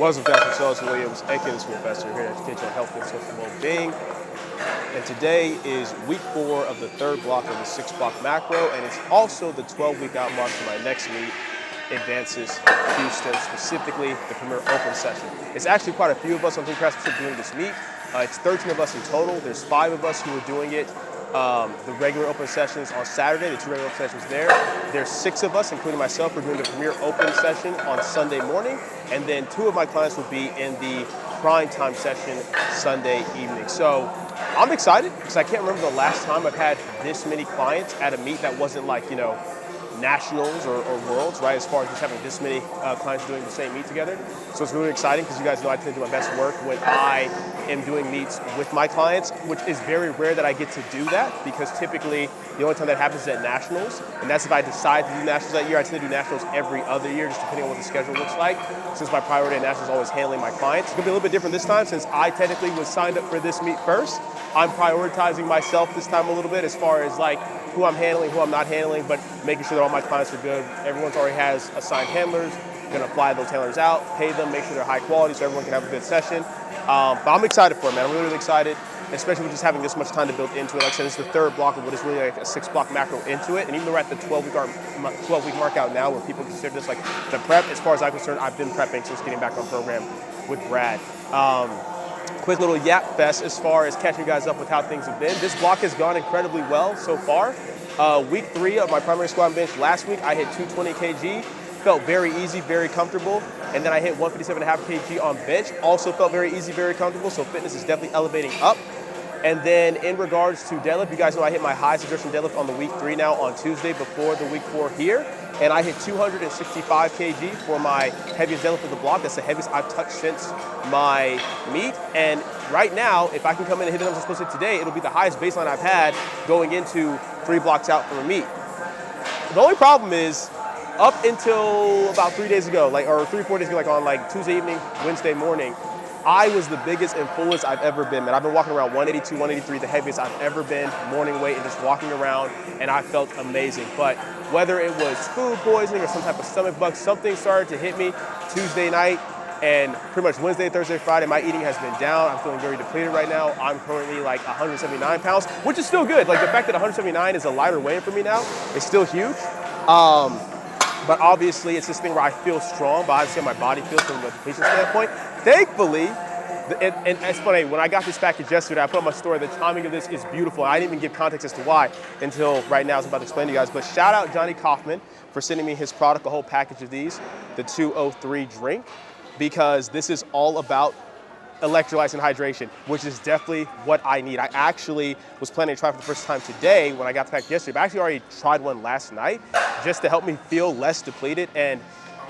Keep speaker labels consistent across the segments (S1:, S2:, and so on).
S1: What's up, Dr. Charles Williams, aka TheSwolefessor, here to educate you on health and social well-being. And today is week 4 of the 3rd block of the 6-block macro, and it's also the 12-week out mark for my next meet, Advances Houston, specifically the Premier Open session. It's actually quite a few of us on Team CrossFit doing this meet. It's 13 of us in total. There's 5 of us who are doing it. The regular open sessions on Saturday, the 2 regular open sessions there. There's 6 of us, including myself, who are doing the Premier Open session on Sunday morning. And then 2 of my clients will be in the prime time session Sunday evening. So I'm excited because I can't remember the last time I've had this many clients at a meet that wasn't like, nationals or worlds, right? As far as just having this many clients doing the same meet together. So it's really exciting because you guys know I tend to do my best work when I am doing meets with my clients, which is very rare that I get to do that because typically the only time that happens is at nationals. And that's if I decide to do nationals that year. I tend to do nationals every other year, just depending on what the schedule looks like. Since my priority at nationals is always handling my clients. It's gonna be a little bit different this time since I technically was signed up for this meet first. I'm prioritizing myself this time a little bit as far as like who I'm handling, who I'm not handling, but making sure that all my clients are good. Everyone's already has assigned handlers. I'm gonna fly those handlers out, pay them, make sure they're high quality so everyone can have a good session. But I'm excited for it, man. I'm really, really excited, especially with just having this much time to build into it. Like I said, it's the 3rd block of what is really like a 6-block macro into it. And even though we're at the 12-week mark out now where people consider this like the prep, as far as I'm concerned, I've been prepping since getting back on program with Brad. Quick little yap fest as far as catching you guys up with how things have been. This block has gone incredibly well so far. Week 3 of my primary squat bench last week, I hit 220 kg. Felt very easy, very comfortable. And then I hit 157.5 kg on bench. Also felt very easy, very comfortable. So fitness is definitely elevating up. And then in regards to deadlift, you guys know I hit my high suggestion deadlift on the week 3 now on Tuesday before the week 4 here. And I hit 265 kg for my heaviest deadlift of the block. That's the heaviest I've touched since my meet. And right now, if I can come in and hit the numbers I'm supposed to hit today, it'll be the highest baseline I've had going into 3 blocks out from a meet. The only problem is, up until about 3 days ago, or 3-4 days ago, like on like Tuesday evening, Wednesday morning, I was the biggest and fullest I've ever been, man. I've been walking around 182, 183, the heaviest I've ever been, morning weight, and just walking around, and I felt amazing. But whether it was food poisoning or some type of stomach bug, something started to hit me Tuesday night, and pretty much Wednesday, Thursday, Friday, my eating has been down. I'm feeling very depleted right now. I'm currently like 179 pounds, which is still good. Like the fact that 179 is a lighter weight for me now is still huge. But obviously, it's this thing where I feel strong, but obviously my body feels from a depletion standpoint. Thankfully, and it's funny, when I got this package yesterday, I put on my story, the timing of this is beautiful. I didn't even give context as to why until right now, as I'm about to explain to you guys. But shout out Johnny Kaufman for sending me his product, a whole package of these, the 203 drink, because this is all about electrolytes and hydration, which is definitely what I need. I actually was planning to try for the first time today when I got the pack yesterday, but I actually already tried one last night just to help me feel less depleted. And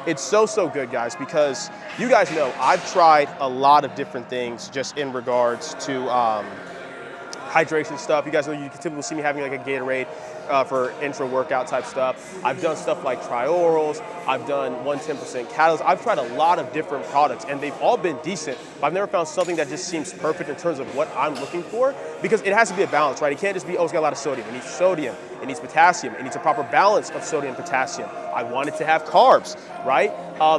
S1: it's so good, guys, because you guys know I've tried a lot of different things just in regards to hydration stuff. You guys know you can typically see me having like a Gatorade for intra workout type stuff. I've done stuff like triorals. I've done 110% catalyst. I've tried a lot of different products and they've all been decent, but I've never found something that just seems perfect in terms of what I'm looking for, because it has to be a balance, right? It can't just be, oh, it's got a lot of sodium. It needs sodium, it needs potassium, it needs a proper balance of sodium and potassium. I want it to have carbs, right?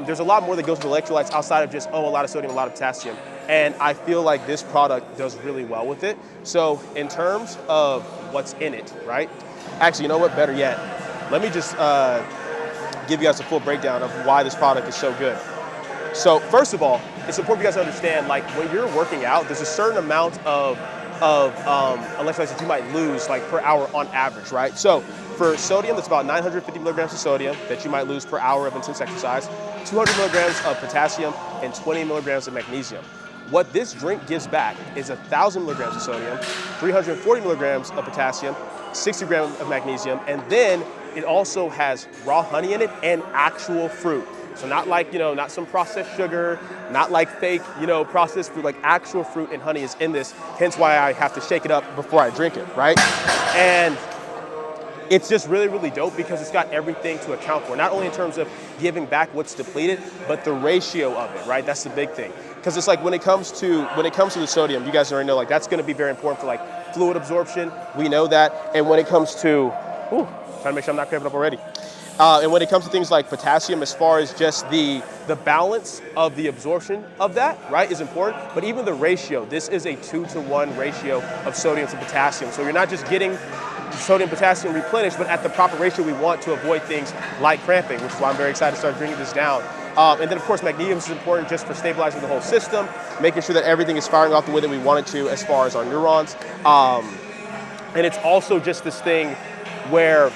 S1: There's a lot more that goes with electrolytes outside of just, oh, a lot of sodium, a lot of potassium. And I feel like this product does really well with it. So in terms of what's in it, right? Actually, you know what? Better yet, let me just give you guys a full breakdown of why this product is so good. So first of all, it's important for you guys to understand, like when you're working out, there's a certain amount of electrolytes that you might lose like per hour on average, right? So for sodium, that's about 950 milligrams of sodium that you might lose per hour of intense exercise, 200 milligrams of potassium, and 20 milligrams of magnesium. What this drink gives back is 1,000 milligrams of sodium, 340 milligrams of potassium, 60 grams of magnesium, and then it also has raw honey in it and actual fruit. So not like, not some processed sugar, not like fake, processed fruit, like actual fruit and honey is in this, hence why I have to shake it up before I drink it, right? And it's just really dope because it's got everything to account for, not only in terms of giving back what's depleted, but the ratio of it, right? That's the big thing. Because it's like when it comes to the sodium, you guys already know, like that's going to be very important for like fluid absorption. We know that. And when it comes to, trying to make sure I'm not cramping up already. And when it comes to things like potassium, as far as just the balance of the absorption of that, right, is important. But even the ratio, this is a 2-to-1 ratio of sodium to potassium. So you're not just getting sodium potassium replenished, but at the proper ratio we want to avoid things like cramping, which is why I'm very excited to start drinking this down. And then of course magnesium is important just for stabilizing the whole system, making sure that everything is firing off the way that we want it to as far as our neurons. And it's also just this thing where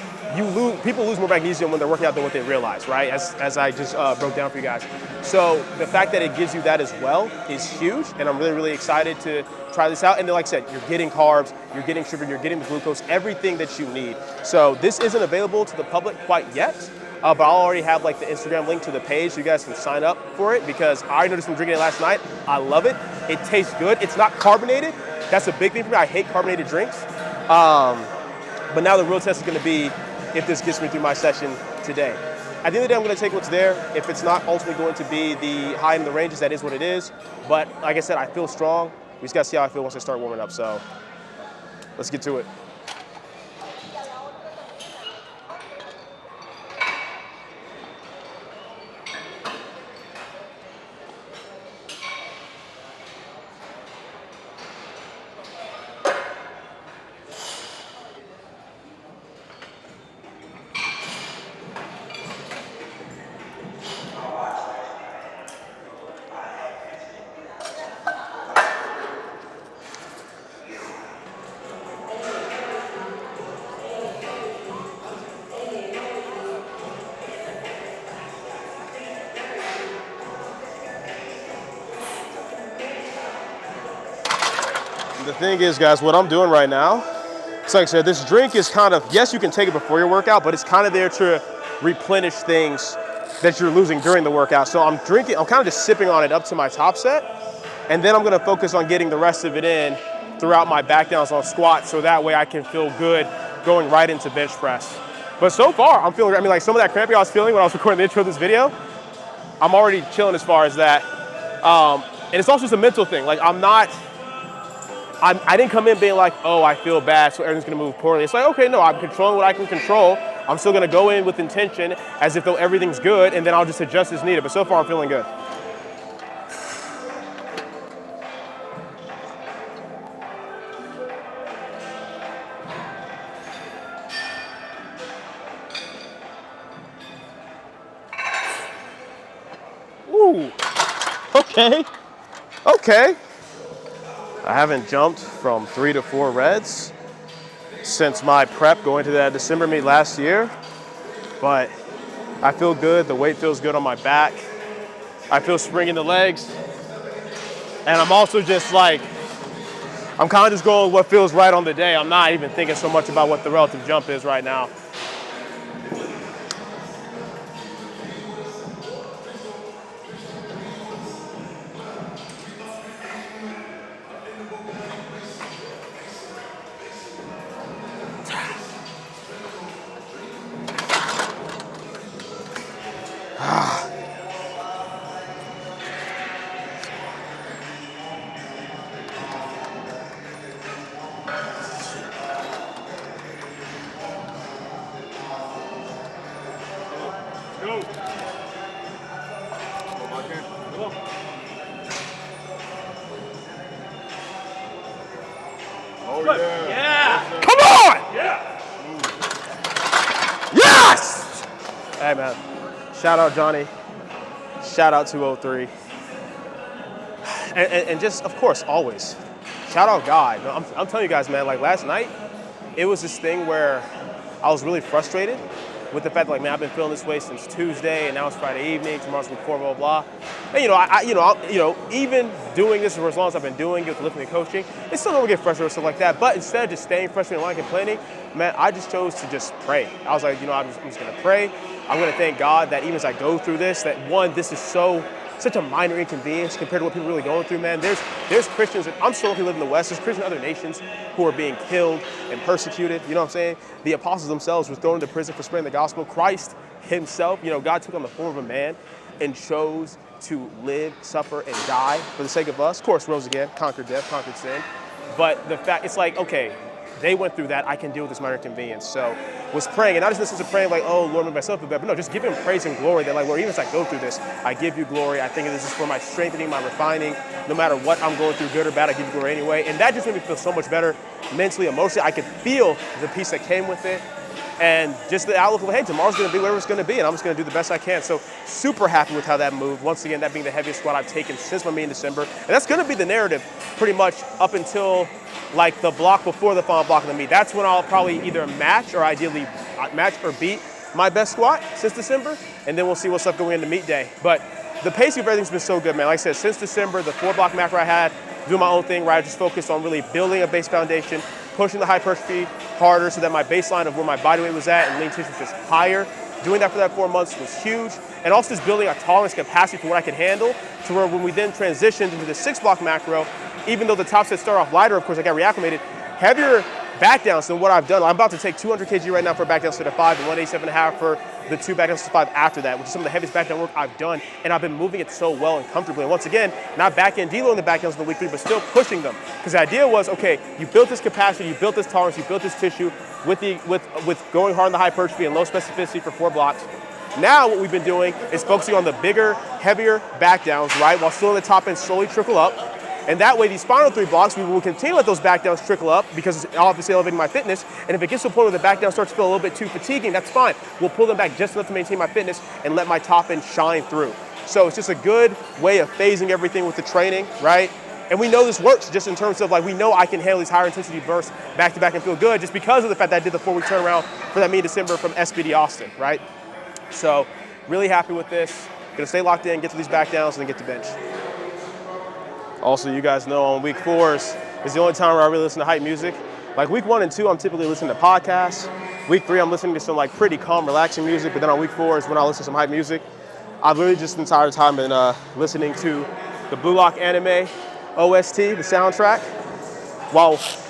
S1: people lose more magnesium when they're working out than what they realize, right? As I just broke down for you guys. So the fact that it gives you that as well is huge, and I'm really, really excited to try this out. And then, like I said, you're getting carbs, you're getting sugar, you're getting the glucose, everything that you need. So this isn't available to the public quite yet, but I'll already have like the Instagram link to the page so you guys can sign up for it, because I noticed from drinking it last night, I love it. It tastes good. It's not carbonated. That's a big thing for me. I hate carbonated drinks. But now the real test is going to be if this gets me through my session today. At the end of the day, I'm going to take what's there. If it's not ultimately going to be the high in the ranges, that is what it is. But like I said, I feel strong. We just got to see how I feel once I start warming up. So let's get to it. The thing is, guys, what I'm doing right now, so like I said, this drink is kind of, yes, you can take it before your workout, but it's kind of there to replenish things that you're losing during the workout. So I'm kind of just sipping on it up to my top set, and then I'm gonna focus on getting the rest of it in throughout my back downs on squats, so that way I can feel good going right into bench press. But so far, I'm feeling, I mean, like some of that cramping I was feeling when I was recording the intro of this video, I'm already chilling as far as that. And it's also just a mental thing. Like I didn't come in being like, oh, I feel bad, so everything's gonna move poorly. It's like, okay, no, I'm controlling what I can control. I'm still gonna go in with intention as if though everything's good, and then I'll just adjust as needed. But so far, I'm feeling good. Ooh, okay. I haven't jumped from 3 to 4 reds since my prep going to that December meet last year, but I feel good. The weight feels good on my back. I feel spring in the legs. And I'm also just like, I'm kind of just going with what feels right on the day. I'm not even thinking so much about what the relative jump is right now.
S2: Oh, yeah.
S1: Yeah. Come on! Yeah. Yes! Hey, man. Shout out Johnny. Shout out 203. And just, of course, always, shout out God. I'm telling you guys, man, like last night, it was this thing where I was really frustrated with the fact that, like, man, I've been feeling this way since Tuesday, and now it's Friday evening, tomorrow's week 4, blah, blah, blah. And, even doing this for as long as I've been doing it with lifting and coaching, it's still gonna get frustrated with stuff like that. But instead of just staying frustrated and lying complaining, man, I just chose to just pray. I was like, I'm just gonna pray. I'm gonna thank God that even as I go through this, that one, this is such a minor inconvenience compared to what people are really going through, man. There's Christians, I'm still lucky to live in the West, there's Christians in other nations who are being killed and persecuted, you know what I'm saying? The apostles themselves were thrown into prison for spreading the gospel. Christ himself, God took on the form of a man and chose to live, suffer, and die for the sake of us. Of course, rose again, conquered death, conquered sin. But the fact, it's like, okay, they went through that, I can deal with this minor inconvenience. So was praying, and not just this is praying like, oh, Lord, make myself feel better, but no, just give him praise and glory that like, Lord, even as I go through this, I give you glory. I think this is for my strengthening, my refining. No matter what I'm going through, good or bad, I give you glory anyway. And that just made me feel so much better mentally, emotionally. I could feel the peace that came with it. And just the outlook of, hey, tomorrow's gonna be whatever it's gonna be, and I'm just gonna do the best I can. So super happy with how that moved. Once again, that being the heaviest squat I've taken since my meet in December. And that's gonna be the narrative pretty much up until like the block before the final block of the meet. That's when I'll probably either match or ideally match or beat my best squat since December. And then we'll see what's up going into meet day. But the pacing of everything's been so good, man. Like I said, since December, the 4-block macro I had, doing my own thing where I just focused on really building a base foundation, pushing the hypertrophy harder so that my baseline of where my body weight was at and lean tissue was just higher. Doing that for that 4 months was huge. And also just building a tolerance capacity for what I could handle to where when we then transitioned into the 6-block macro, even though the top sets start off lighter, of course I got reacclimated, heavier back downs than what I've done. I'm about to take 200 kg right now for a back down set of 5 and 187.5 for the 2 back down sets of 5 after that, which is some of the heaviest back down work I've done. And I've been moving it so well and comfortably. And once again, not back end deloading the back downs in the week 3, but still pushing them. Because the idea was, okay, you built this capacity, you built this tolerance, you built this tissue with going hard on the hypertrophy and low specificity for 4 blocks. Now what we've been doing is focusing on the bigger, heavier back downs, right, while still in the top end slowly trickle up. And that way, these final 3 blocks, we will continue to let those back downs trickle up because it's obviously elevating my fitness. And if it gets to a point where the back down starts to feel a little bit too fatiguing, that's fine. We'll pull them back just enough to maintain my fitness and let my top end shine through. So it's just a good way of phasing everything with the training, right? And we know this works just in terms of like, we know I can handle these higher intensity bursts back to back and feel good just because of the fact that I did the 4-week turnaround for that meet in December from SBD Austin, right? So really happy with this. Gonna stay locked in, get to these back downs, and then get to bench. Also, you guys know on week 4s is the only time where I really listen to hype music. Like week 1 and 2, I'm typically listening to podcasts. Week 3, I'm listening to some like pretty calm, relaxing music, but then on week 4 is when I listen to some hype music. I've really just the entire time been listening to the Blue Lock anime OST, the soundtrack.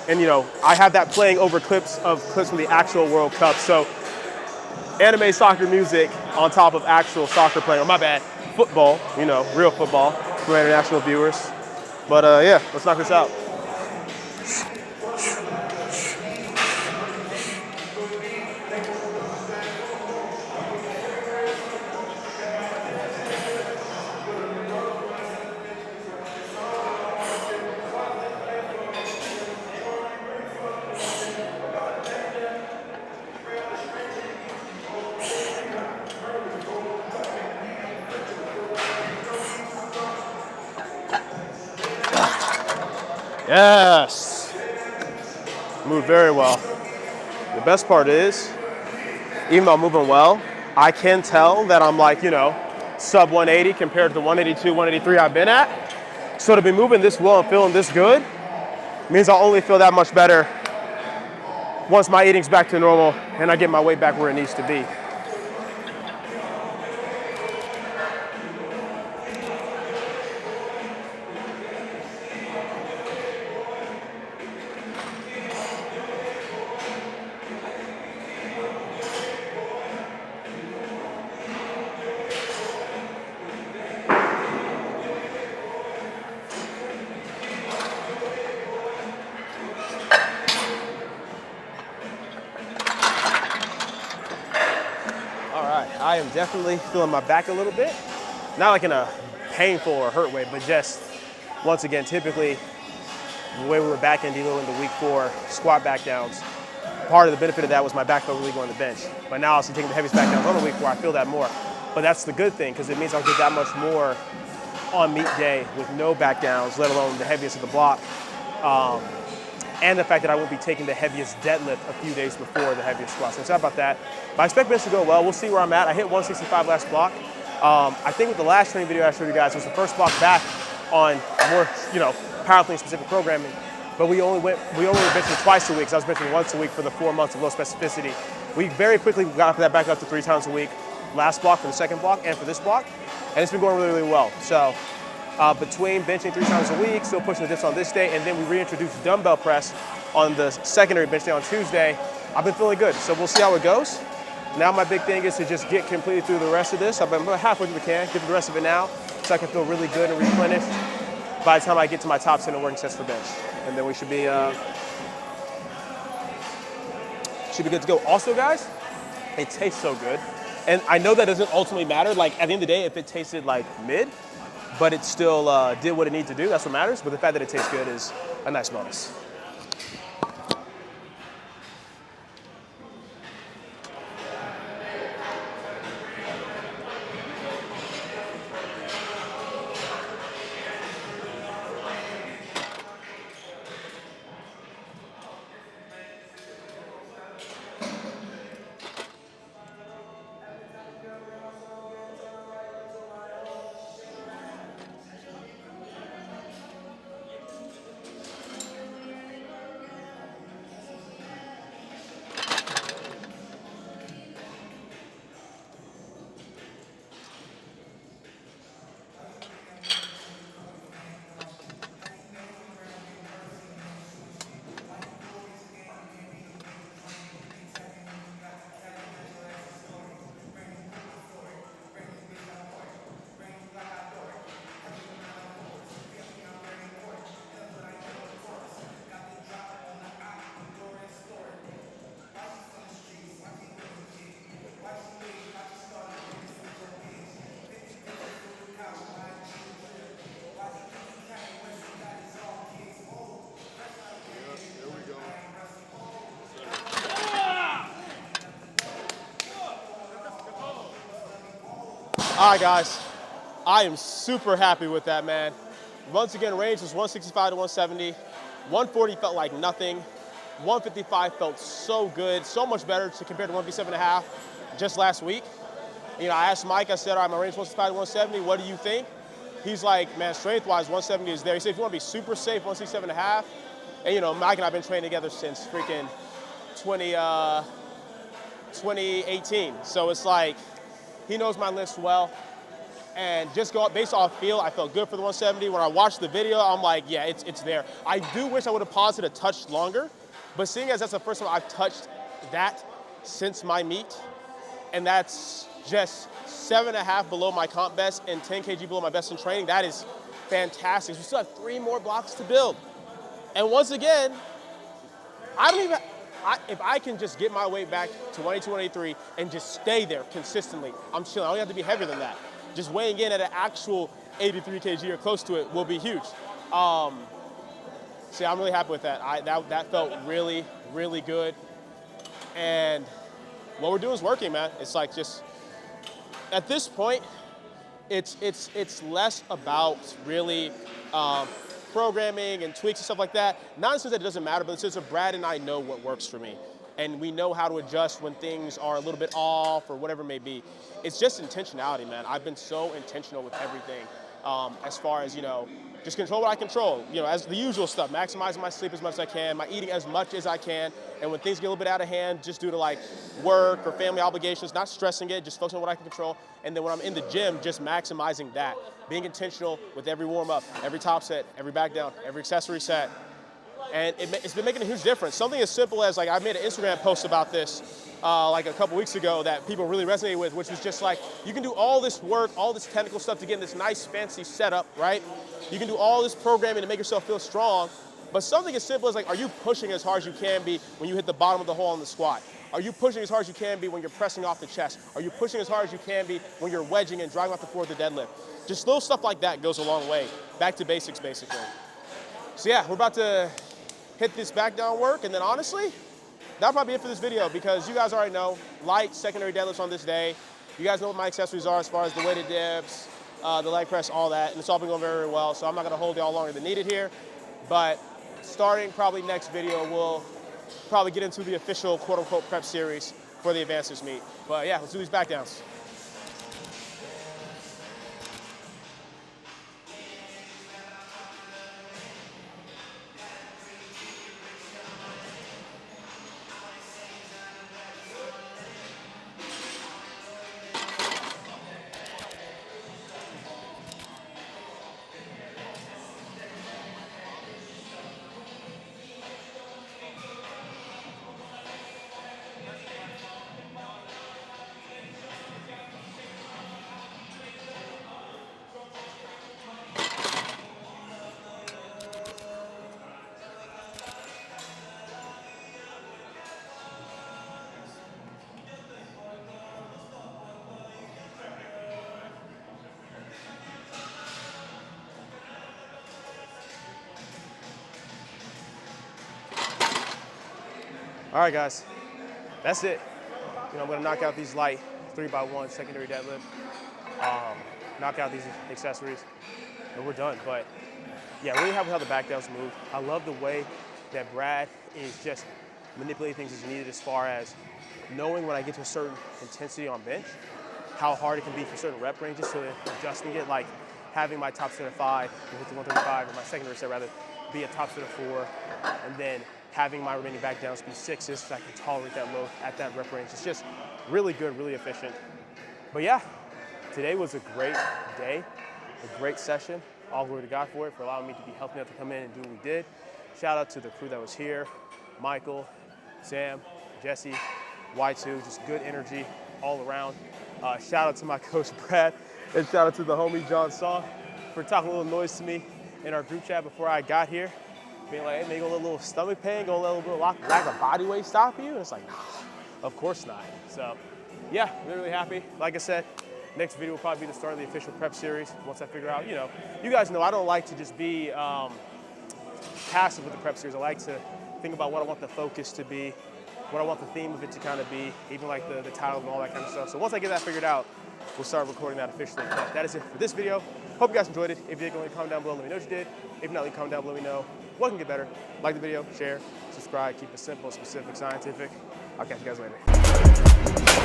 S1: And you know, I have that playing over clips from the actual World Cup. So anime soccer music on top of actual soccer playing, or my bad, football, you know, real football for international viewers. But yeah, let's knock this out. Yes, moved very well. The best part is, even though I'm moving well, I can tell that I'm like, you know, sub 180 compared to the 182, 183 I've been at. So to be moving this well and feeling this good means I'll only feel that much better once my eating's back to normal and I get my weight back where it needs to be. I am definitely feeling my back a little bit. Not like in a painful or hurt way, but just, once again, typically, the way we were back in deloading the week 4 squat back downs, part of the benefit of that was my back felt really good on the bench. But now I'm taking the heaviest back downs on the week 4, I feel that more. But that's the good thing, because it means I'll get that much more on meet day with no back downs, let alone the heaviest of the block. And the fact that I won't be taking the heaviest deadlift a few days before the heaviest squat. So I'm excited about that. But I expect bench to go well. We'll see where I'm at. I hit 165 last block. I think with the last training video I showed you guys, it was the first block back on more, you know, powerlifting specific programming. But we only were benching twice a week, so I was benching once a week for the 4 months of low specificity. We very quickly got that back up to 3 times a week. Last block for the second block and for this block. And it's been going really, really well. So between benching 3 times a week, still pushing the dips on this day, and then we reintroduced dumbbell press on the secondary bench day on Tuesday, I've been feeling good. So we'll see how it goes. Now my big thing is to just get completely through the rest of this. I'm about halfway through the can, get through the rest of it now, so I can feel really good and replenished by the time I get to my top 10 of working sets for bench. And then we should be should be good to go. Also, guys, it tastes so good. And I know that doesn't ultimately matter. Like, at the end of the day, if it tasted like mid, but it still did what it needed to do, that's what matters. But the fact that it tastes good is a nice bonus.
S2: Here we go.
S1: All right, guys. I am super happy with that, man. Once again, range was 165 to 170. 140 felt like nothing. 155 felt so good, so much better to compare to 157.5 just last week. You know, I asked Mike, I said, all right, my range 165 to 170, what do you think? He's like, man, strength-wise, 170 is there. He said, if you want to be super safe, 167.5. And, you know, Mike and I have been training together since freaking 2018. So it's like, he knows my list well. And just based off feel, I felt good for the 170. When I watched the video, I'm like, yeah, it's there. I do wish I would have paused it a touch longer, but seeing as that's the first time I've touched that since my meet, and that's just 7.5 below my comp best and 10 kg below my best in training, that is fantastic. We still have 3 more blocks to build. And once again, if I can just get my weight back to 182, 183 and just stay there consistently, I'm chilling. I don't have to be heavier than that. Just weighing in at an actual 83 kg or close to it will be huge. So yeah, I'm really happy with that. That felt really, really good. And what we're doing is working, man. It's like just, at this point, it's less about really programming and tweaks and stuff like that. Not in the sense that it doesn't matter, but in the sense that Brad and I know what works for me. And we know how to adjust when things are a little bit off or whatever it may be. It's just intentionality, man. I've been so intentional with everything as far as, you know, just control what I control. You know, as the usual stuff, maximizing my sleep as much as I can, my eating as much as I can, and when things get a little bit out of hand, just due to like work or family obligations, not stressing it, just focusing on what I can control. And then when I'm in the gym, just maximizing that. Being intentional with every warm-up, every top set, every back down, every accessory set. And it's been making a huge difference. Something as simple as, like, I made an Instagram post about this like a couple weeks ago that people really resonated with, which was just like, you can do all this work, all this technical stuff to get in this nice fancy setup, right? You can do all this programming to make yourself feel strong, but something as simple as, like, are you pushing as hard as you can be when you hit the bottom of the hole on the squat? Are you pushing as hard as you can be when you're pressing off the chest? Are you pushing as hard as you can be when you're wedging and driving off the floor with the deadlift? Just little stuff like that goes a long way. Back to basics, basically. So yeah, we're about to hit this back down work, and then honestly, that'll probably be it for this video, because you guys already know, light secondary deadlifts on this day. You guys know what my accessories are as far as the weighted dips, the leg press, all that, and it's all been going very, very well, so I'm not gonna hold y'all longer than needed here, but starting probably next video, we'll probably get into the official quote-unquote prep series for the Advancers meet. But yeah, let's do these back downs. All right, guys, that's it. You know, I'm gonna knock out these light 3x1 secondary deadlift, knock out these accessories, and we're done. But yeah, really happy with how the back downs move. I love the way that Brad is just manipulating things as needed, as far as knowing when I get to a certain intensity on bench, how hard it can be for certain rep ranges, so adjusting it, like having my top set of 5, hit the 135, or my secondary set rather, be a top set of 4, and then having my remaining back downs be 6s, so I can tolerate that load at that rep range. It's just really good, really efficient. But yeah, today was a great day, a great session. All glory to God for it, for allowing me to be healthy enough to come in and do what we did. Shout out to the crew that was here, Michael, Sam, Jesse, Y2, just good energy all around. Shout out to my coach Brad, and shout out to the homie John Saw for talking a little noise to me in our group chat before I got here. Being like, hey, maybe a little stomach pain, gonna let a little lack of body weight stop you? And it's like, nah, of course not. So yeah, really happy. Like I said, next video will probably be the start of the official prep series. Once I figure out, you guys know I don't like to just be passive with the prep series. I like to think about what I want the focus to be, what I want the theme of it to kind of be, even like the title and all that kind of stuff. So once I get that figured out, we'll start recording that officially. But that is it for this video. Hope you guys enjoyed it. If you did, go ahead and comment down below, let me know what you did. If not, leave a comment down below, let me know what can get better. Like the video, share, subscribe, keep it simple, specific, scientific. I'll catch you guys later.